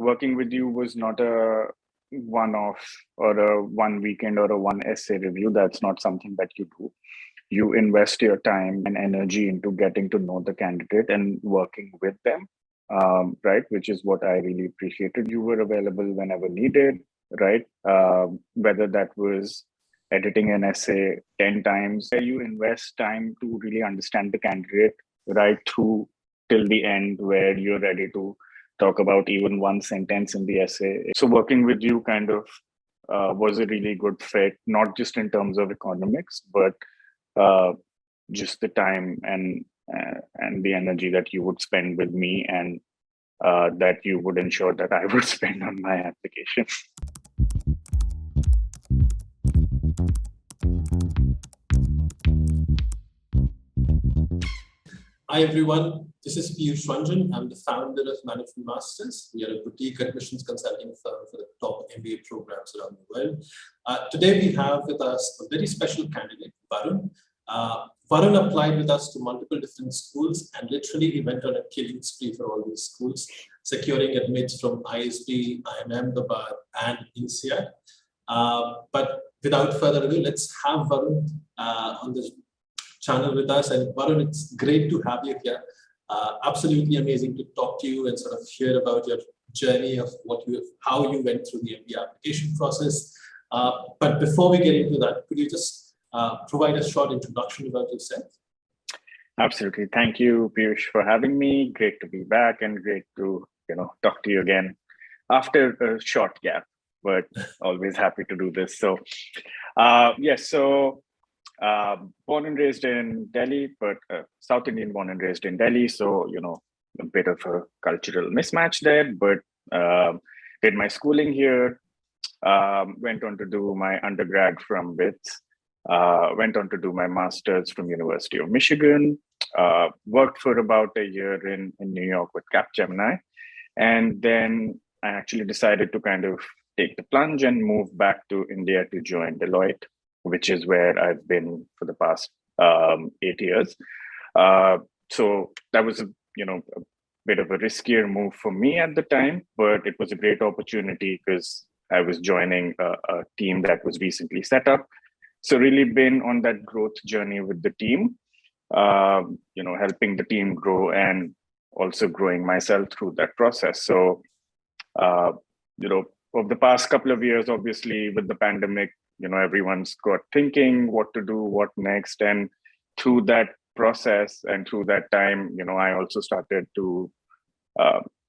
working with you was not a one-off or a one weekend or a one essay review. That's not something that you do. You invest your time and energy into getting to know the candidate and working with them, right? Which is what I really appreciated. You were available whenever needed, right? Whether that was editing an essay 10 times, where you invest time to really understand the candidate right through till the end, where you're ready to talk about even one sentence in the essay. So working with you kind of was a really good fit, not just in terms of economics, but just the time and the energy that you would spend with me, and that you would ensure that I would spend on my application. Hi everyone, this is Piyush Ranjan. I'm the founder of Management Masters. We are a boutique admissions consulting firm for the top MBA programs around the world. Today we have with us a very special candidate, Varun. Varun applied with us to multiple different schools, and literally he went on a killing spree for all these schools, securing admits from ISB, IIM Ahmedabad, and INSEAD. But without further ado, let's have Varun on this channel with us. And Varun, it's great to have you here. Absolutely amazing to talk to you and sort of hear about your journey of how you went through the MBA application process. But before we get into that, could you just provide a short introduction about yourself? Absolutely. Thank you, Piyush, for having me. Great to be back and great to talk to you again after a short gap, but always happy to do this. So yes, so born and raised in Delhi, but South Indian born and raised in Delhi. So, a bit of a cultural mismatch there, but did my schooling here, went on to do my undergrad from WITS, went on to do my master's from University of Michigan, worked for about a year in New York with Capgemini. And then I actually decided to kind of take the plunge and move back to India to join Deloitte, which is where I've been for the past 8 years. So that was a bit of a riskier move for me at the time, but it was a great opportunity because I was joining a team that was recently set up. So really been on that growth journey with the team, helping the team grow and also growing myself through that process. So, over the past couple of years, obviously with the pandemic, everyone's got thinking what to do, what next. And through that process and through that time, I also started to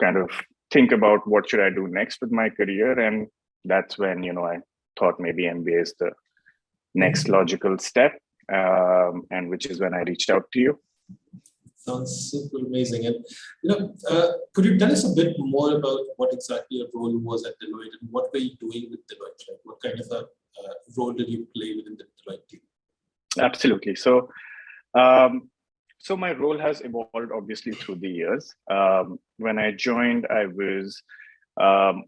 kind of think about what should I do next with my career. And that's when, I thought maybe MBA is the next logical step, and which is when I reached out to you. Sounds super amazing. And, could you tell us a bit more about what exactly your role was at Deloitte and what were you doing with Deloitte? Like what kind of a role did you play within the Deloitte team? Absolutely. So my role has evolved obviously through the years. When I joined, I was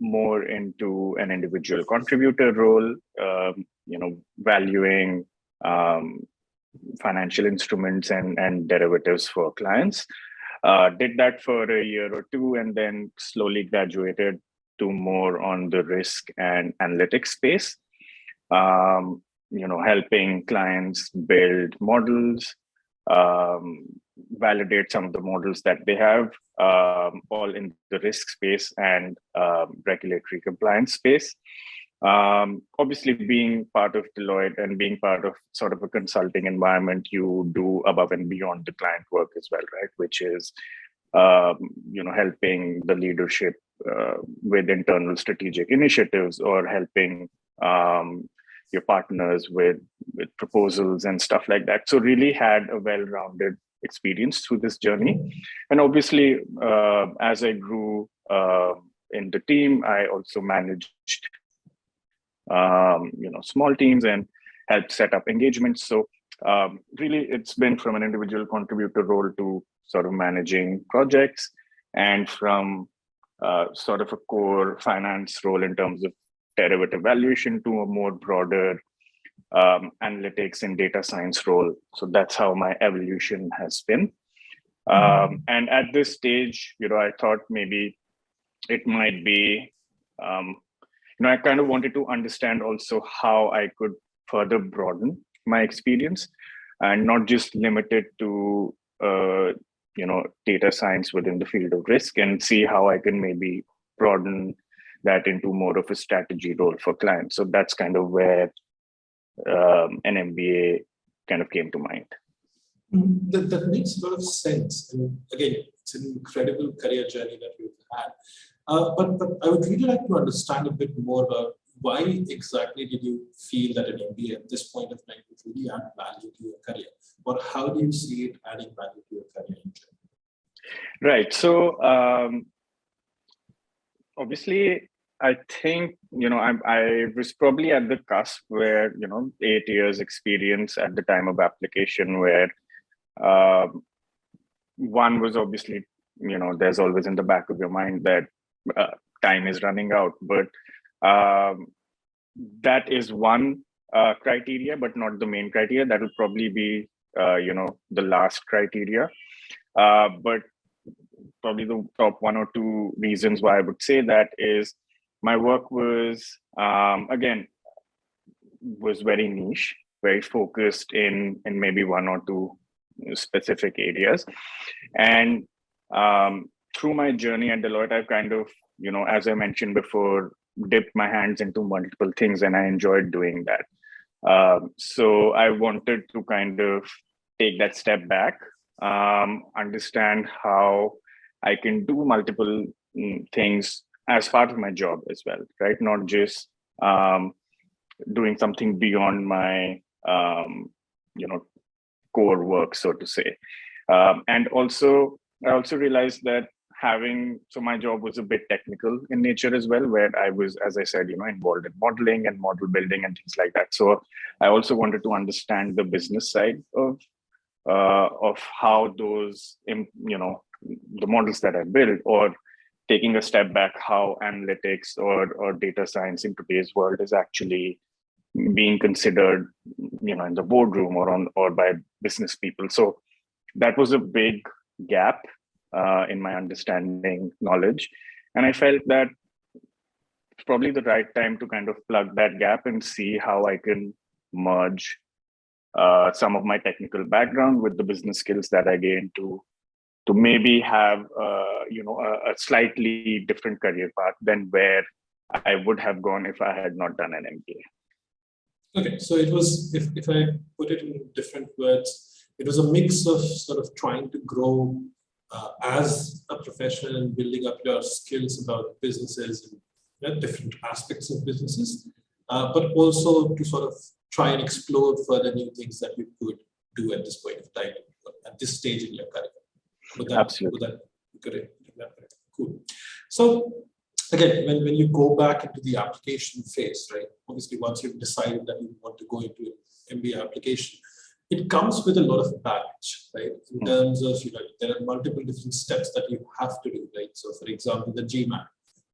more into an individual contributor role, valuing financial instruments and derivatives for clients. Did that for a year or two, and then slowly graduated to more on the risk and analytics space. Helping clients build models, validate some of the models that they have, all in the risk space and regulatory compliance space. Obviously, being part of Deloitte and being part of sort of a consulting environment, you do above and beyond the client work as well, right? Which is, helping the leadership with internal strategic initiatives, or helping your partners with proposals and stuff like that. So really had a well-rounded experience through this journey. And obviously, as I grew in the team, I also managed small teams and helped set up engagements. So really, it's been from an individual contributor role to sort of managing projects, and from sort of a core finance role in terms of derivative valuation to a more broader analytics and data science role. So that's how my evolution has been. And at this stage, I thought maybe it might be, I kind of wanted to understand also how I could further broaden my experience and not just limit it to, data science within the field of risk, and see how I can maybe broaden that into more of a strategy role for clients. So that's kind of where an MBA kind of came to mind. That makes a lot of sense. And again, it's an incredible career journey that you've had. But I would really like to understand a bit more about why exactly did you feel that an MBA at this point of time would really add value to your career? Or how do you see it adding value to your career in general? Right. So obviously, I think, I was probably at the cusp where, 8 years experience at the time of application, where one was obviously, there's always in the back of your mind that time is running out, but that is one criteria, but not the main criteria. That will probably be, the last criteria. But probably the top one or two reasons why I would say that is my work was, again, was very niche, very focused in maybe one or two specific areas. And through my journey at Deloitte, I've kind of, as I mentioned before, dipped my hands into multiple things, and I enjoyed doing that. So I wanted to kind of take that step back, understand how I can do multiple things as part of my job as well, right? Not just doing something beyond my, core work, so to say. And also, I also realized that so my job was a bit technical in nature as well, where I was, as I said, involved in modeling and model building and things like that. So I also wanted to understand the business side of how those, the models that I built, or taking a step back, how analytics or data science in today's world is actually being considered, in the boardroom or by business people. So that was a big gap in my understanding knowledge. And I felt that it's probably the right time to kind of plug that gap and see how I can merge some of my technical background with the business skills that I gained to maybe have a slightly different career path than where I would have gone if I had not done an MBA. Okay, so it was, if I put it in different words, it was a mix of sort of trying to grow as a professional and building up your skills about businesses and different aspects of businesses, but also to sort of try and explore further new things that you could do at this point of time, at this stage in your career. Absolutely. Correct. Cool. So again, when you go back into the application phase, right? Obviously, once you've decided that you want to go into an MBA application, it comes with a lot of baggage, right? In terms of, there are multiple different steps that you have to do, right? So for example, the GMAT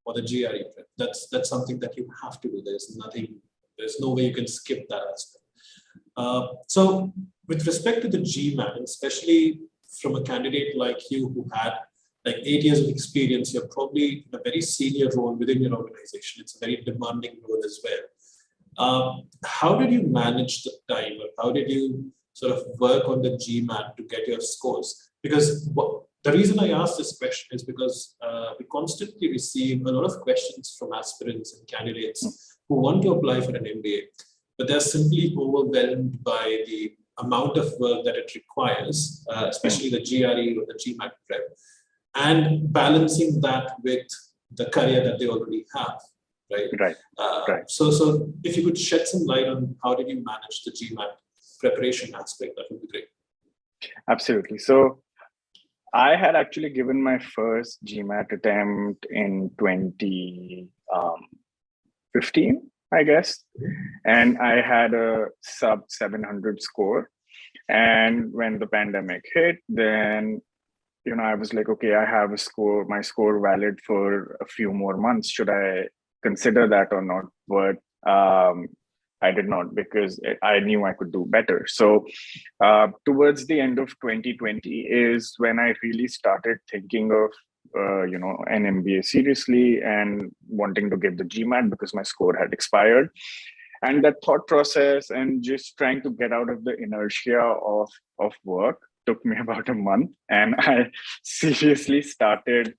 or the GRE prep, that's something that you have to do. There's no way you can skip that aspect. So with respect to the GMAT, especially from a candidate like you who had like 8 years of experience, you're probably in a very senior role within your organization. It's a very demanding role as well. How did you manage the time, or how did you sort of work on the GMAT to get your scores? Because the reason I ask this question is because we constantly receive a lot of questions from aspirants and candidates who want to apply for an MBA, but they're simply overwhelmed by the amount of work that it requires, especially the GRE or the GMAT prep, and balancing that with the career that they already have, right? Right. So if you could shed some light on how did you manage the GMAT preparation aspect, that would be great. Absolutely. So I had actually given my first GMAT attempt in 2015, I guess. And I had a sub 700 score. And when the pandemic hit, then, I was like, okay, I have my score valid for a few more months. Should I consider that or not? But I did not, because I knew I could do better. So towards the end of 2020 is when I really started thinking of, an MBA seriously and wanting to get the GMAT because my score had expired. And that thought process and just trying to get out of the inertia of work took me about a month. And I seriously started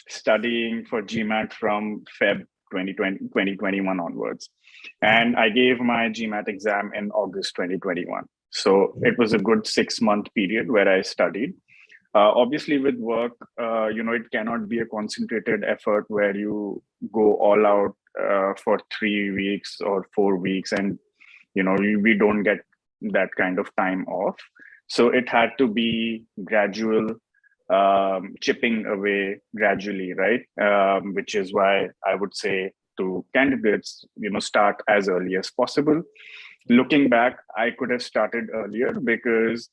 studying for GMAT from Feb 2021 onwards. And I gave my GMAT exam in August 2021. So it was a good 6-month period where I studied. Obviously, with work, it cannot be a concentrated effort where you go all out for 3 weeks or 4 weeks, and we don't get that kind of time off. So it had to be gradual, chipping away gradually, right? Which is why I would say to candidates, start as early as possible. Looking back, I could have started earlier because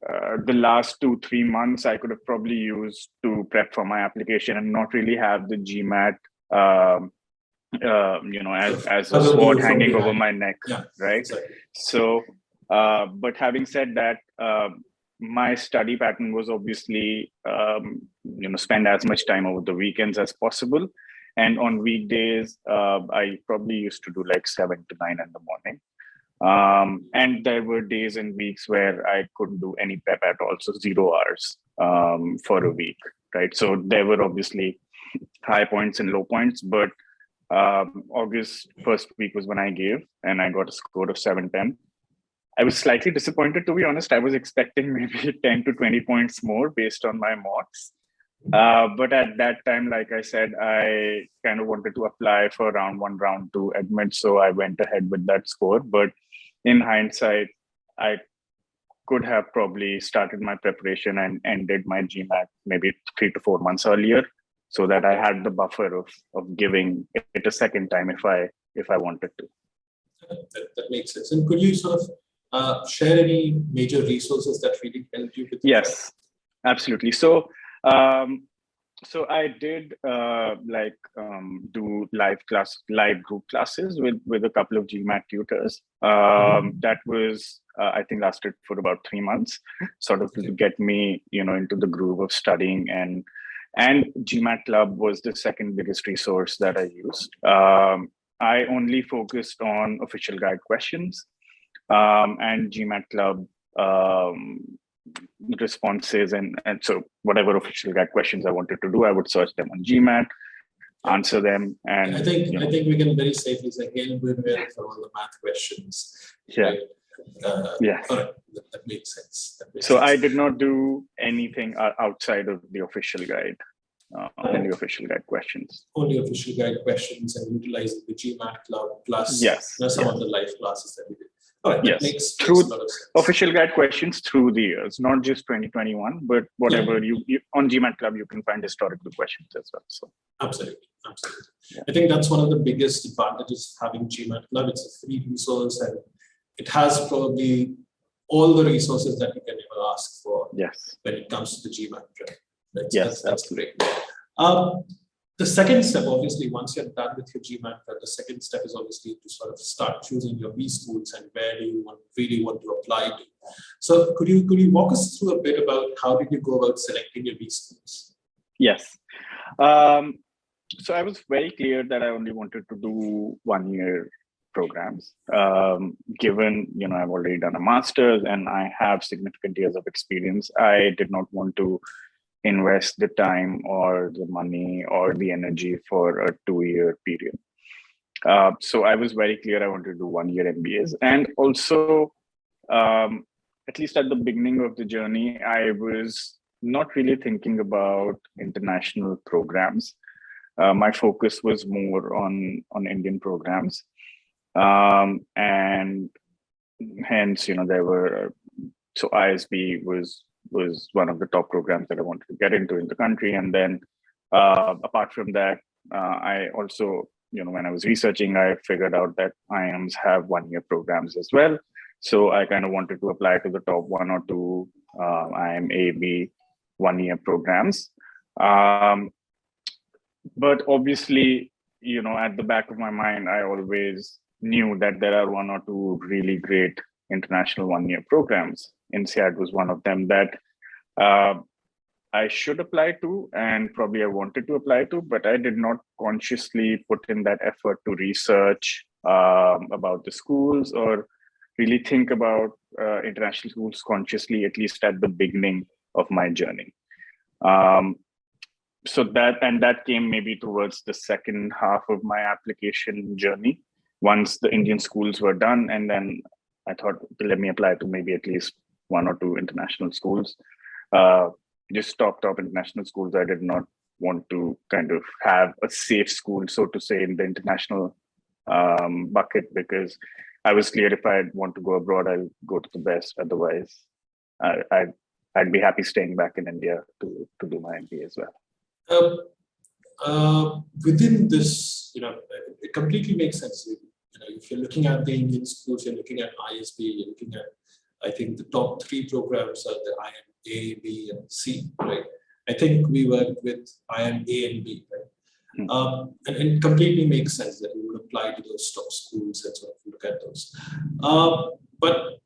the last 2-3 months I could have probably used to prep for my application and not really have the GMAT, as a sword hanging over my neck, right? Exactly. So, but having said that, my study pattern was obviously, spend as much time over the weekends as possible. And on weekdays, I probably used to do like 7 to 9 in the morning. And there were days and weeks where I couldn't do any prep at all, so 0 hours for a week, right? So there were obviously high points and low points, but August first week was when I gave, and I got a score of 710. I was slightly disappointed, to be honest. I was expecting maybe 10 to 20 points more based on my mocks. But at that time, like I said, I kind of wanted to apply for round 1, round 2 admit. So I went ahead with that score. But in hindsight, I could have probably started my preparation and ended my GMAT maybe 3 to 4 months earlier, so that I had the buffer of giving it a second time if I wanted to. That makes sense. And could you sort of share any major resources that really helped you with? Yes, absolutely. So I did do live group classes with a couple of GMAT tutors. That was I think lasted for about 3 months, sort of to get me into the groove of studying, and GMAT Club was the second biggest resource that I used. I only focused on official guide questions, and GMAT Club responses, and so whatever official guide questions I wanted to do, I would search them on GMAT, answer them, and I think we can very safely say hail for all the math questions. Yeah. Right? Yeah. That makes sense. So I did not do anything outside of the official guide. Only official guide questions. Only official guide questions, and utilizing the GMAT Club plus some of the live classes that we did. All right, that makes a lot of sense. Official guide questions through the years, not just 2021, but whatever you on GMAT Club, you can find historical questions as well. So absolutely. Yeah. I think that's one of the biggest advantages of having GMAT Club. It's a free resource, and it has probably all the resources that you can ever ask for. Yes. When it comes to the GMAT. Right? Yes, that's great. The second step, obviously, once you're done with your GMAT, the second step is obviously to sort of start choosing your B schools and where do you really want to apply to. So could you walk us through a bit about how did you go about selecting your B schools? Yes. So I was very clear that I only wanted to do 1-year programs. Given, I've already done a master's and I have significant years of experience, I did not want to invest the time or the money or the energy for a 2-year period. So I was very clear I wanted to do 1-year MBAs. And also, at least at the beginning of the journey, I was not really thinking about international programs. My focus was more on Indian programs. And hence, there were, so ISB was one of the top programs that I wanted to get into in the country. And then apart from that, I also, when I was researching, I figured out that IIMs have 1-year programs as well. So I kind of wanted to apply to the top 1 or 2 IIM A, B 1-year programs. But obviously, at the back of my mind, I always knew that there are 1 or 2 really great international 1-year programs. INSEAD was one of them that I should apply to, and probably I wanted to apply to, but I did not consciously put in that effort to research about the schools or really think about international schools consciously, at least at the beginning of my journey. Um, so that came maybe towards the second half of my application journey, once the Indian schools were done, and then I thought, okay, let me apply to maybe at least one or two international schools. uh, just top international schools. I did not want to kind of have a safe school, so to say, in the international bucket, because I was clear if I want to go abroad, I'll go to the best. Otherwise, I'd be happy staying back in India to do my MBA as well. Within this, it completely makes sense. If you're looking at the Indian schools, you're looking at ISB, you're looking at, I think the top three programs are the IIM A, B, and C, right? I think we worked with IIM A and B, right? And it completely makes sense that we would apply to those top schools and sort of look at those. But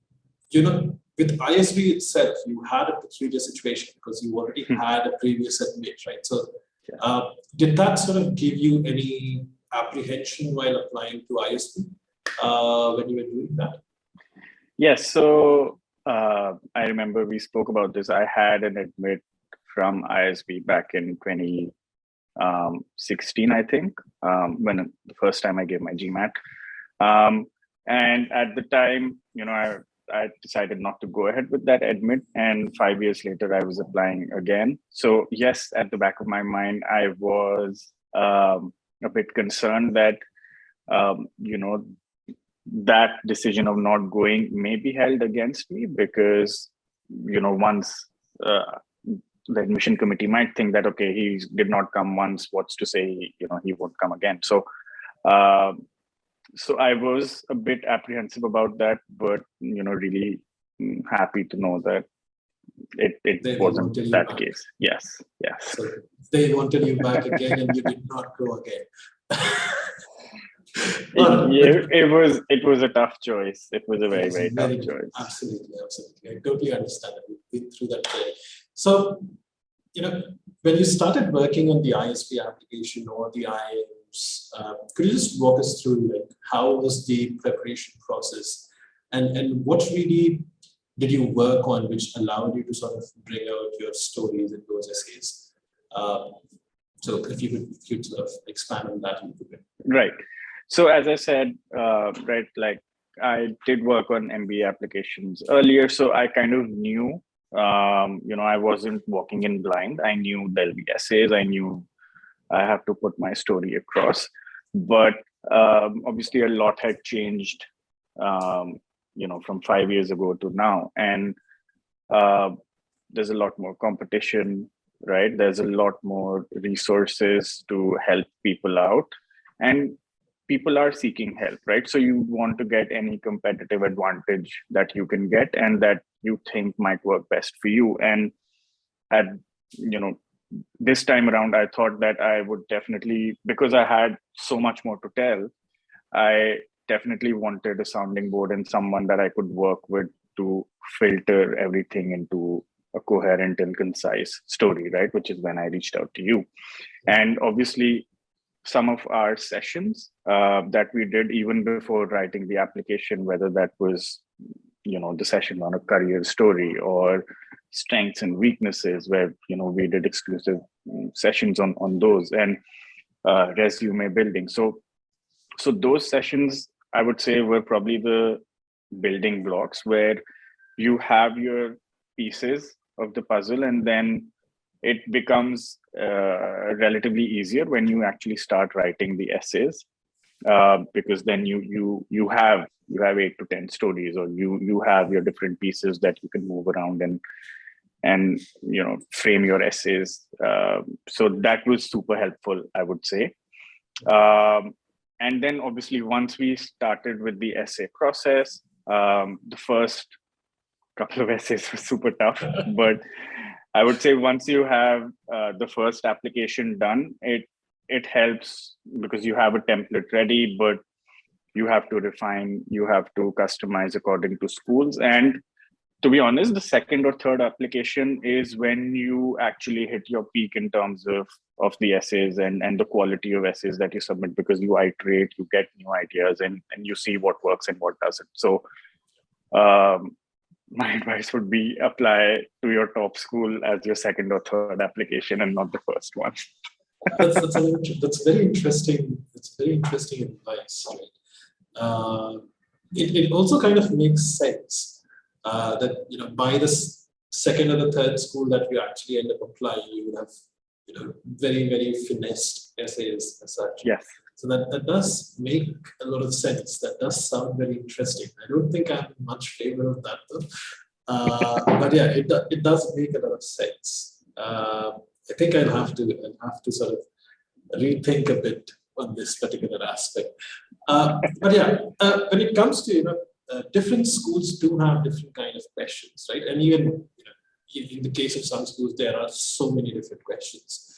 with ISB itself, you had a peculiar situation because you already had a previous admit, right? So did that sort of give you any apprehension while applying to ISB when you were doing that? Yes. So I remember we spoke about this. I had an admit from ISB back in 2016, I think, when the first time I gave my GMAT. And at the time, I decided not to go ahead with that admit. And 5 years later, I was applying again. So yes, at the back of my mind, I was a bit concerned that, that decision of not going may be held against me, because, once the admission committee might think that, okay, he did not come once, what's to say, he won't come again. So I was a bit apprehensive about that, but really happy to know that it wasn't that case. Yes. So they wanted you back again, and you did not go again. It was a tough choice. It was a very tough choice. Absolutely. I totally understand it. We've been through that journey. So, when you started working on the ISB application or the IIMs, could you just walk us through how was the preparation process, and what really did you work on which allowed you to sort of bring out your stories in those essays? So if you could sort of expand on that a little bit. Right. So as I said, I did work on MBA applications earlier, so I kind of knew, I wasn't walking in blind. I knew there'll be essays. I knew I have to put my story across, but obviously a lot had changed, from 5 years ago to now, and there's a lot more competition, right? There's a lot more resources to help people out, and people are seeking help, right? So you want to get any competitive advantage that you can get and that you think might work best for you. And at, this time around, I thought that I would definitely, because I had so much more to tell, I definitely wanted a sounding board and someone that I could work with to filter everything into a coherent and concise story, right? Which is when I reached out to you. And obviously, some of our sessions that we did even before writing the application, whether that was, the session on a career story or strengths and weaknesses, where, we did exclusive sessions on those, and resume building. So those sessions, I would say, were probably the building blocks where you have your pieces of the puzzle, and then it becomes relatively easier when you actually start writing the essays, because then you have 8 to 10 stories, or you have your different pieces that you can move around and frame your essays. So that was super helpful, I would say. And then obviously once we started with the essay process, the first couple of essays were super tough, but I would say once you have the first application done, it helps because you have a template ready, but you have to refine, you have to customize according to schools. And To be honest, the second or third application is when you actually hit your peak in terms of the essays and the quality of essays that you submit, because you iterate, you get new ideas, and you see what works and what doesn't. So um, my advice would be apply to your top school as your second or third application and not the first one. That's very interesting. It's very interesting advice, right? It also kind of makes sense that by the second or the third school that you actually end up applying, you would have very finessed essays as such. Yes. So that does make a lot of sense. That does sound very interesting. I don't think I'm in much favor of that though. But yeah, it does make a lot of sense. I think I'll have to sort of rethink a bit on this particular aspect. But yeah, when it comes to different schools do have different kind of questions, right? And even in the case of some schools, there are so many different questions.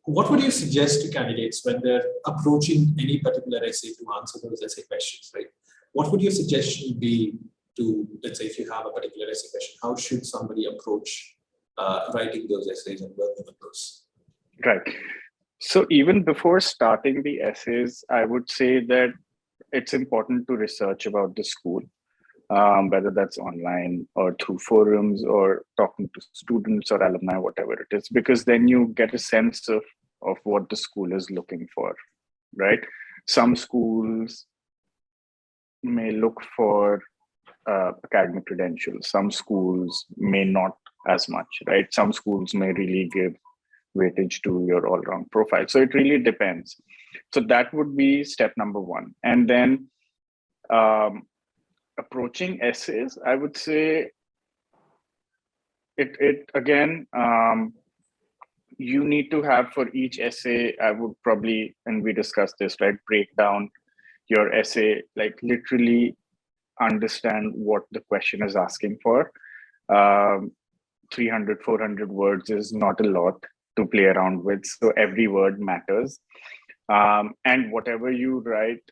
What would you suggest to candidates when they're approaching any particular essay to answer those essay questions, right? What would your suggestion be to, let's say, if you have a particular essay question, how should somebody approach writing those essays and working on those? Right. So even before starting the essays, I would say that it's important to research about the school, whether that's online or through forums or talking to students or alumni, whatever it is, because then you get a sense of what the school is looking for, right? Some schools may look for academic credentials. Some schools may not as much, right? Some schools may really give weightage to your all-round profile. So it really depends. So that would be step number one. And then approaching essays, I would say it again, you need to have for each essay, I would probably, and we discussed this, right, break down your essay, like literally understand what the question is asking for. 300, 400 words is not a lot to play around with. So every word matters. And whatever you write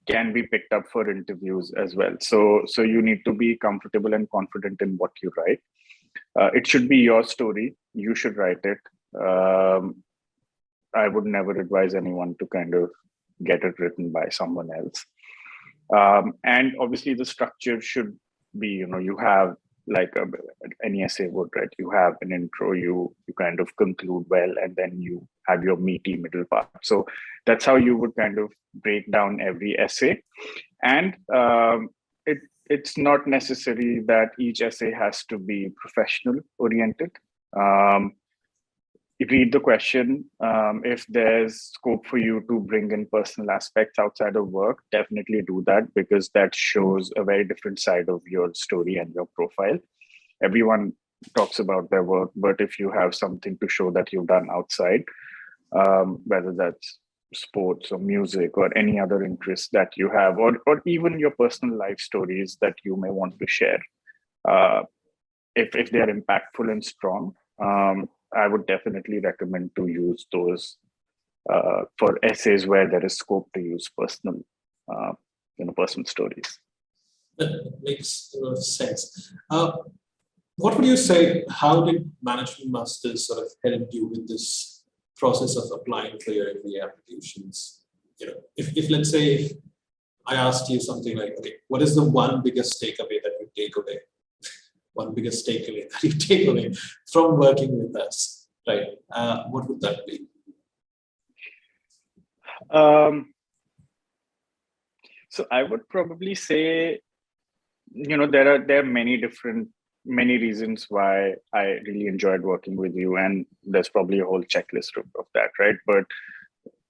can be picked up for interviews as well. So you need to be comfortable and confident in what you write. It should be your story. You should write it. I would never advise anyone to kind of get it written by someone else. And obviously the structure should be, you have like any essay would, right? You have an intro, you kind of conclude well, and then you have your meaty middle part. So that's how you would kind of break down every essay. And it's not necessary that each essay has to be professional oriented. You read the question. If there's scope for you to bring in personal aspects outside of work, definitely do that, because that shows a very different side of your story and your profile. Everyone talks about their work, but if you have something to show that you've done outside, whether that's sports or music or any other interests that you have, or even your personal life stories that you may want to share, if they are impactful and strong, I would definitely recommend to use those for essays where there is scope to use personal, personal stories. That makes a lot of sense. What would you say? How did Management Masters sort of help you with this process of applying for your MBA applications? If let's say if I asked you something like, okay, what is the one biggest takeaway that you take away? One biggest takeaway that you take away from working with us, right? What would that be? So I would probably say, there are many reasons why I really enjoyed working with you, and there's probably a whole checklist of that, right? But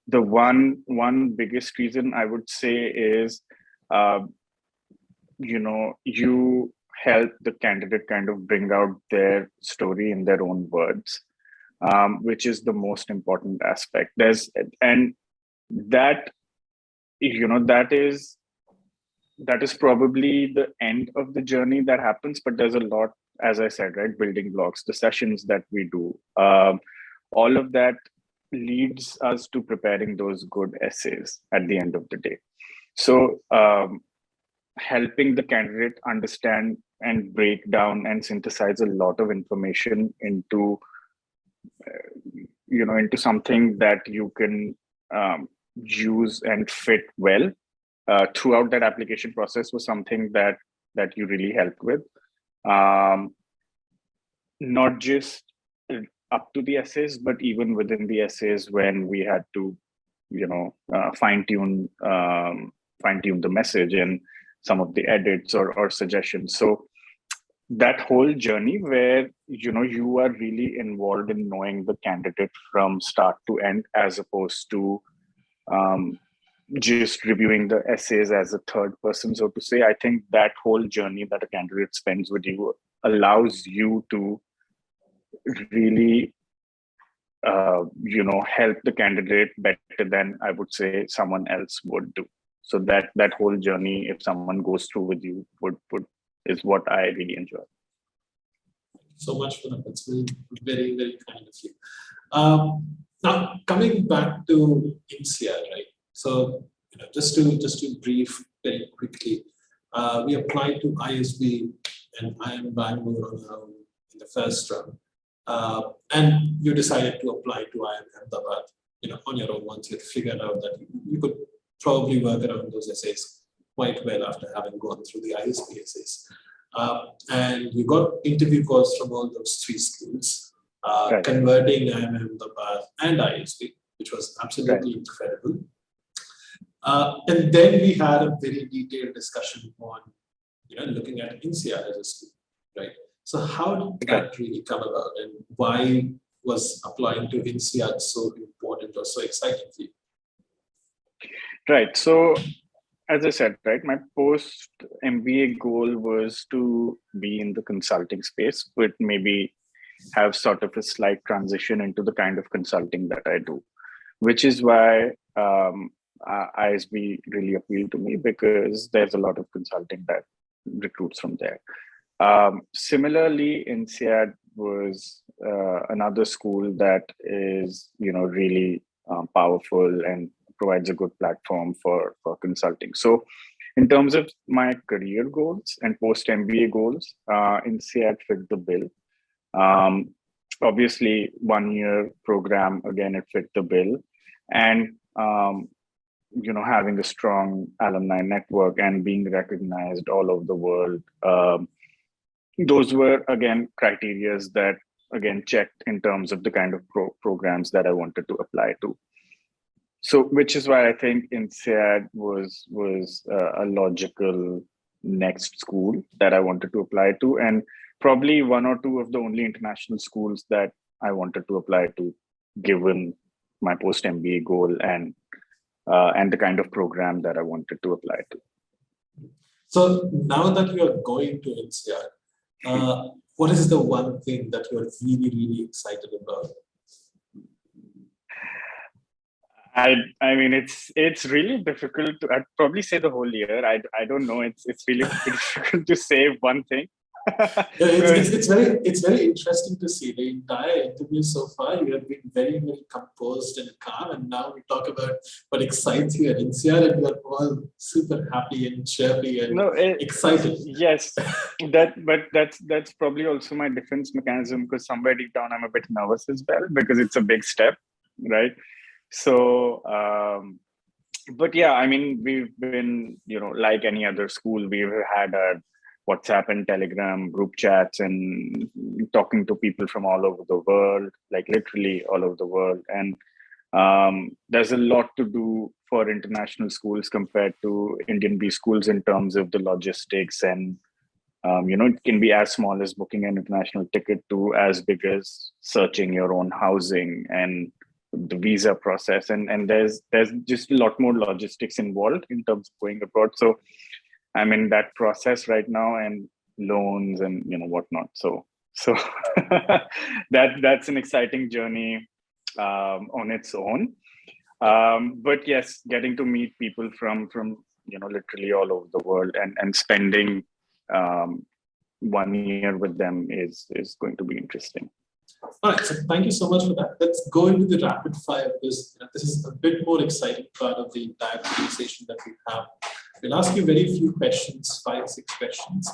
the one biggest reason I would say is, you help the candidate kind of bring out their story in their own words, which is the most important aspect. And that, that is probably the end of the journey that happens, but there's a lot, as I said, right, building blocks, the sessions that we do, all of that leads us to preparing those good essays at the end of the day. So helping the candidate understand and break down and synthesize a lot of information into into something that you can use and fit well throughout that application process was something that you really helped with. Not just up to the essays, but even within the essays when we had to, fine tune the message and some of the edits or suggestions. So that whole journey where you are really involved in knowing the candidate from start to end, as opposed to just reviewing the essays as a third person, so to say. I think that whole journey that a candidate spends with you allows you to really help the candidate better than I would say someone else would do. So that whole journey, if someone goes through with you, would is what I really enjoy. So much for that. That's very, very, very kind of you. Now coming back to INSEAD, right? So just to brief very quickly, we applied to ISB and IIM Bangalore in the first round, and you decided to apply to IIM Ahmedabad, on your own once you figured out that you could probably work around those essays quite well after having gone through the ISB essays. And you got interview calls from all those three schools, Right. converting IIM Ahmedabad and ISB, which was absolutely incredible. And then we had a very detailed discussion on, looking at INSEAD as a school, right? So how did that really come about, and why was applying to INSEAD so important or so exciting for you? Right. So as I said, right, my post MBA goal was to be in the consulting space, but maybe have sort of a slight transition into the kind of consulting that I do, which is why ISB really appealed to me, because there's a lot of consulting that recruits from there. Similarly, INSEAD was another school that is, really powerful and provides a good platform for consulting. So in terms of my career goals and post MBA goals, INSEAD fit the bill. Obviously, 1-year program, again, it fit the bill. And, having a strong alumni network and being recognized all over the world, those were, again, criterias that, again, checked in terms of the kind of programs that I wanted to apply to. So, which is why I think INSEAD was a logical next school that I wanted to apply to, and probably one or two of the only international schools that I wanted to apply to, given my post MBA goal and the kind of program that I wanted to apply to. So now that you are going to INSEAD, what is the one thing that you are really, really excited about? I mean, it's really difficult to. I'd probably say the whole year. I don't know. It's really difficult to say one thing. It's very interesting to see the entire interview so far. You have been very, very composed and calm, and now we talk about what excites you at INSEAD, and you are all super happy and chirpy and excited. Yes, but that's probably also my defense mechanism, because somewhere deep down I'm a bit nervous as well, because it's a big step, right? So, but yeah, I mean, we've been, like any other school, we've had a WhatsApp and Telegram group chats and talking to people from all over the world, like literally all over the world. And there's a lot to do for international schools compared to Indian B schools in terms of the logistics. And, it can be as small as booking an international ticket to as big as searching your own housing and the visa process, and there's just a lot more logistics involved in terms of going abroad. So I'm in that process right now, and loans and whatnot. So that's an exciting journey on its own. But yes, getting to meet people from literally all over the world and spending 1 year with them is going to be interesting. All right, so thank you so much for that. Let's go into the rapid fire, because this is a bit more exciting part of the entire conversation that we have. We'll ask you very few questions, 5-6 questions,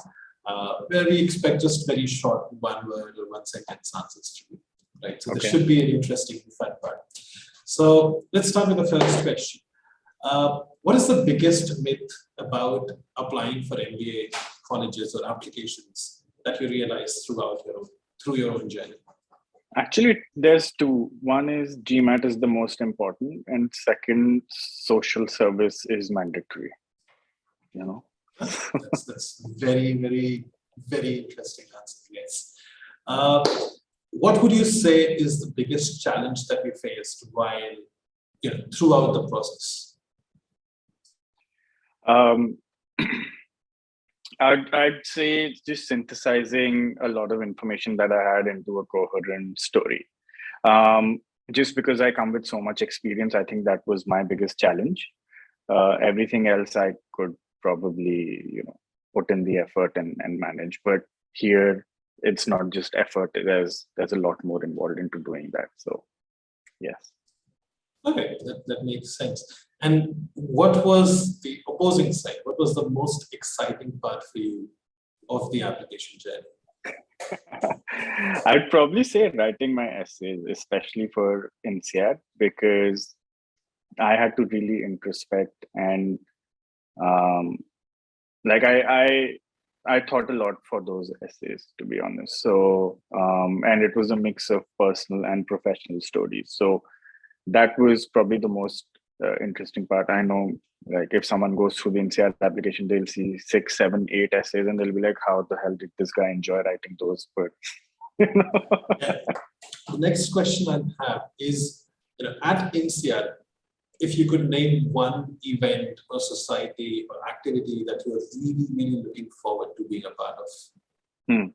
where we expect just very short 1-word or 1-sentence answers to you. Right. So this should be an interesting fun part. So let's start with the first question. What is the biggest myth about applying for MBA colleges or applications that you realize through your own journey? Actually, there's two. One is GMAT is the most important, and second, social service is mandatory. That's very, very, very interesting answer. Yes. What would you say is the biggest challenge that you faced while throughout the process? I'd say it's just synthesizing a lot of information that I had into a coherent story. Just because I come with so much experience, I think that was my biggest challenge. Everything else I could probably, put in the effort and manage. But here, it's not just effort. There's a lot more involved into doing that. So, yes. Okay, that makes sense. And what was the opposing side? What was the most exciting part for you of the application journey? I'd probably say writing my essays, especially for INSEAD, because I had to really introspect and I thought a lot for those essays, to be honest. So, and it was a mix of personal and professional stories. So that was probably the most interesting part. I know, like, if someone goes through the INSEAD application, they'll see 6, 7, 8 essays, and they'll be like, how the hell did this guy enjoy writing those? But, Yeah. The next question I have is, at INSEAD, if you could name one event or society or activity that you're really, really looking forward to being a part of.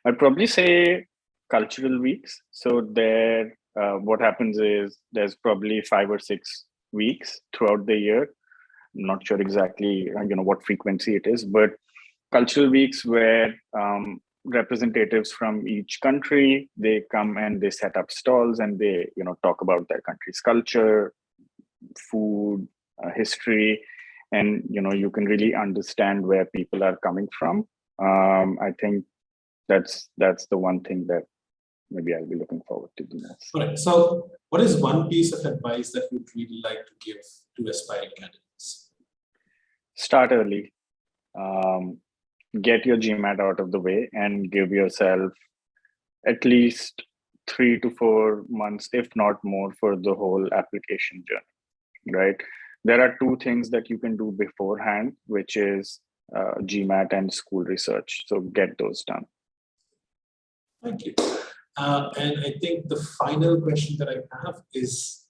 I'd probably say cultural weeks. So there, what happens is there's probably 5 or 6 weeks throughout the year. I'm not sure exactly, what frequency it is, but cultural weeks where representatives from each country, they come and they set up stalls and they, talk about their country's culture, food, history, and you can really understand where people are coming from. I think that's the one thing that maybe I'll be looking forward to the most. All right. So what is one piece of advice that you'd really like to give to aspiring candidates? Start early. Get your GMAT out of the way and give yourself at least 3 to 4 months, if not more, for the whole application journey, right? There are 2 things that you can do beforehand, which is GMAT and school research. So get those done. Thank you. And I think the final question that I have is,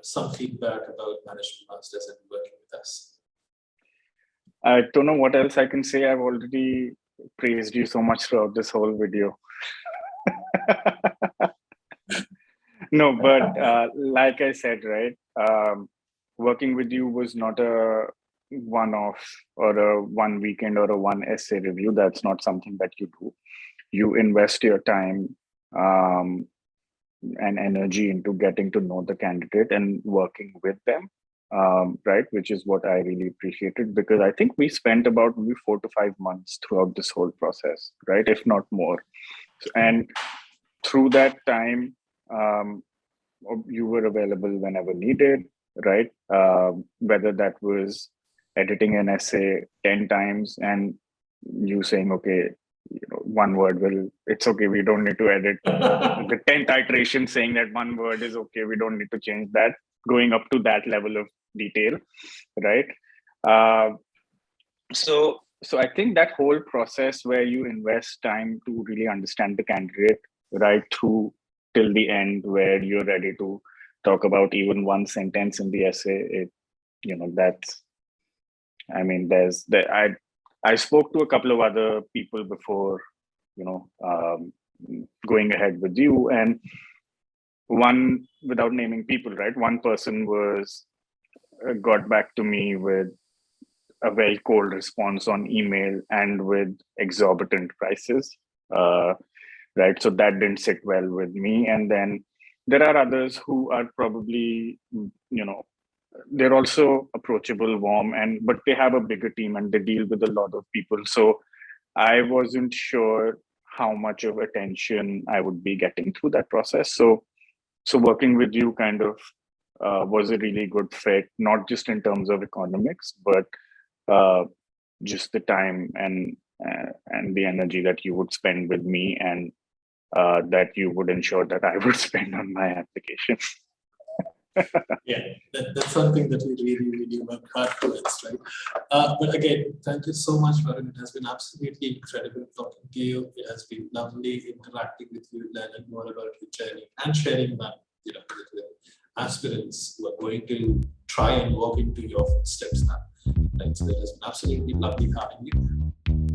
some feedback about Management Masters and working with us. I don't know what else I can say. I've already praised you so much throughout this whole video. No, but like I said, right, working with you was not a one-off or a one weekend or a one essay review. That's not something that you do. You invest your time and energy into getting to know the candidate and working with them, right? Which is what I really appreciated, because I think we spent about maybe 4 to 5 months throughout this whole process, right? If not more. And through that time, you were available whenever needed, right? Whether that was editing an essay 10 times and you saying, okay, 1 word it's okay, we don't need to edit the 10th iteration, saying that 1 word is okay, we don't need to change that, going up to that level of detail, right? So I think that whole process where you invest time to really understand the candidate right through till the end, where you're ready to talk about even 1 sentence in the essay, that's, I mean, I spoke to a couple of other people before, going ahead with you, and one, without naming people, right? One person got back to me with a very cold response on email and with exorbitant prices, right? So that didn't sit well with me. And then there are others who are probably, they're also approachable, warm, but they have a bigger team and they deal with a lot of people. So I wasn't sure how much of attention I would be getting through that process. So working with you kind of was a really good fit, not just in terms of economics, but just the time and the energy that you would spend with me, and that you would ensure that I would spend on my application. Yeah, that's something that we really work hard towards, right? But again, thank you so much, Varun. It has been absolutely incredible talking to you. It has been lovely interacting with you, learning more about your journey, and sharing that, with aspirants who are going to try and walk into your footsteps now. Right? So it has been absolutely lovely having you.